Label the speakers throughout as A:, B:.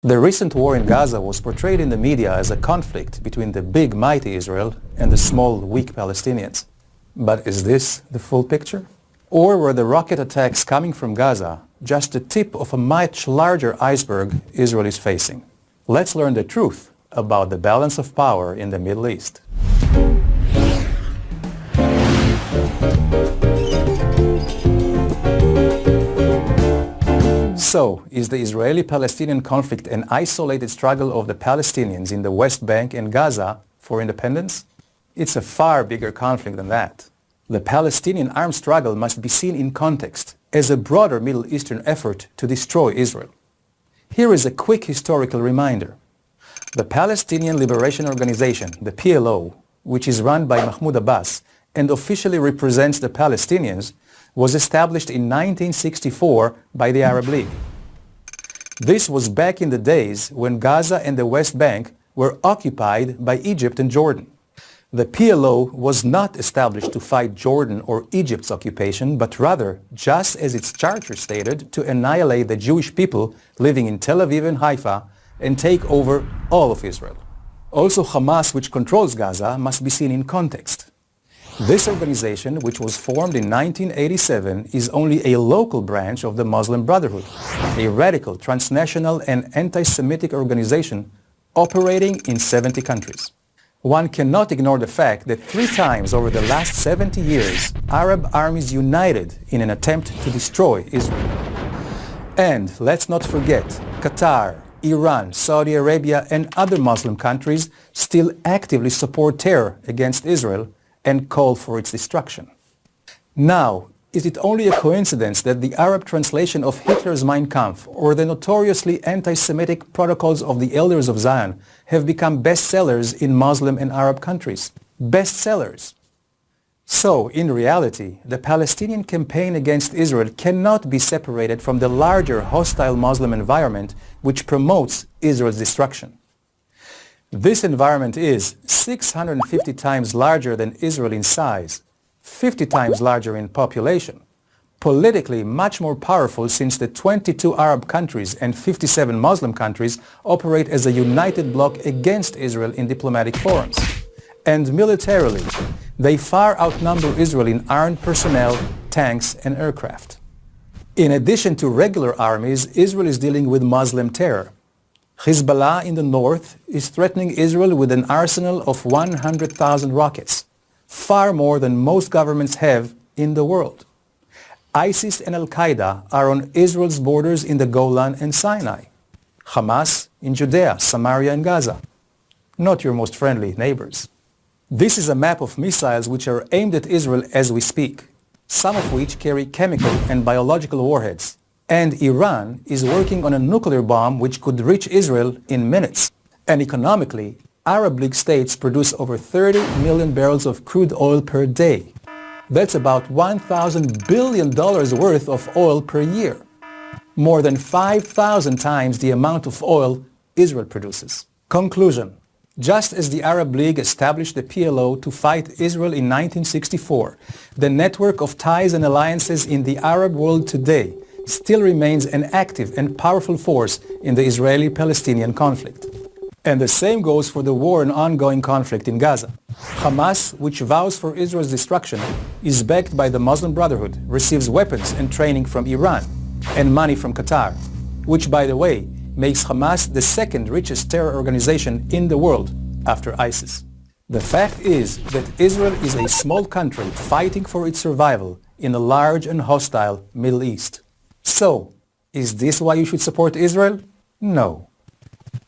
A: The recent war in Gaza was portrayed in the media as a conflict between the big, mighty Israel and the small, weak Palestinians. But is this the full picture? Or were the rocket attacks coming from Gaza just the tip of a much larger iceberg Israel is facing? Let's learn the truth about the balance of power in the Middle East. So, is the Israeli-Palestinian conflict an isolated struggle of the Palestinians in the West Bank and Gaza for independence? It's a far bigger conflict than that. The Palestinian armed struggle must be seen in context as a broader Middle Eastern effort to destroy Israel. Here is a quick historical reminder. The Palestinian Liberation Organization, the PLO, which is run by Mahmoud Abbas and officially represents the Palestinians, was established in 1964 by the Arab League. This was back in the days when Gaza and the West Bank were occupied by Egypt and Jordan. The PLO was not established to fight Jordan or Egypt's occupation, but rather, just as its charter stated, to annihilate the Jewish people living in Tel Aviv and Haifa and take over all of Israel. Also, Hamas, which controls Gaza, must be seen in context. This organization, which was formed in 1987, is only a local branch of the Muslim Brotherhood, a radical, transnational and anti-Semitic organization operating in 70 countries. One cannot ignore the fact that 3 times over the last 70 years, Arab armies united in an attempt to destroy Israel. And let's not forget, Qatar, Iran, Saudi Arabia and other Muslim countries still actively support terror against Israel and call for its destruction. Now, is it only a coincidence that the Arab translation of Hitler's Mein Kampf or the notoriously anti-Semitic Protocols of the Elders of Zion have become bestsellers in Muslim and Arab countries? Bestsellers! So, in reality, the Palestinian campaign against Israel cannot be separated from the larger hostile Muslim environment which promotes Israel's destruction. This environment is 650 times larger than Israel in size, 50 times larger in population, politically much more powerful since the 22 Arab countries and 57 Muslim countries operate as a united bloc against Israel in diplomatic forums. And militarily, they far outnumber Israel in armed personnel, tanks and aircraft. In addition to regular armies, Israel is dealing with Muslim terror. Hezbollah in the north is threatening Israel with an arsenal of 100,000 rockets, far more than most governments have in the world. ISIS and Al-Qaeda are on Israel's borders in the Golan and Sinai. Hamas in Judea, Samaria and Gaza. Not your most friendly neighbors. This is a map of missiles which are aimed at Israel as we speak, some of which carry chemical and biological warheads. And Iran is working on a nuclear bomb which could reach Israel in minutes. And economically, Arab League states produce over 30 million barrels of crude oil per day. That's about $1,000 billion worth of oil per year. More than 5,000 times the amount of oil Israel produces. Conclusion. Just as the Arab League established the PLO to fight Israel in 1964, the network of ties and alliances in the Arab world today still remains an active and powerful force in the Israeli-Palestinian conflict. And the same goes for the war and ongoing conflict in Gaza. Hamas, which vows for Israel's destruction, is backed by the Muslim Brotherhood, receives weapons and training from Iran, and money from Qatar, which, by the way, makes Hamas the second richest terror organization in the world after ISIS. The fact is that Israel is a small country fighting for its survival in a large and hostile Middle East. So, is this why you should support Israel? No.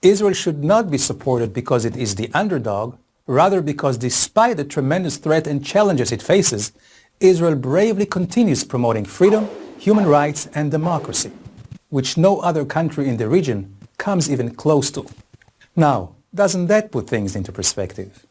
A: Israel should not be supported because it is the underdog, rather because despite the tremendous threat and challenges it faces, Israel bravely continues promoting freedom, human rights and democracy, which no other country in the region comes even close to. Now, doesn't that put things into perspective?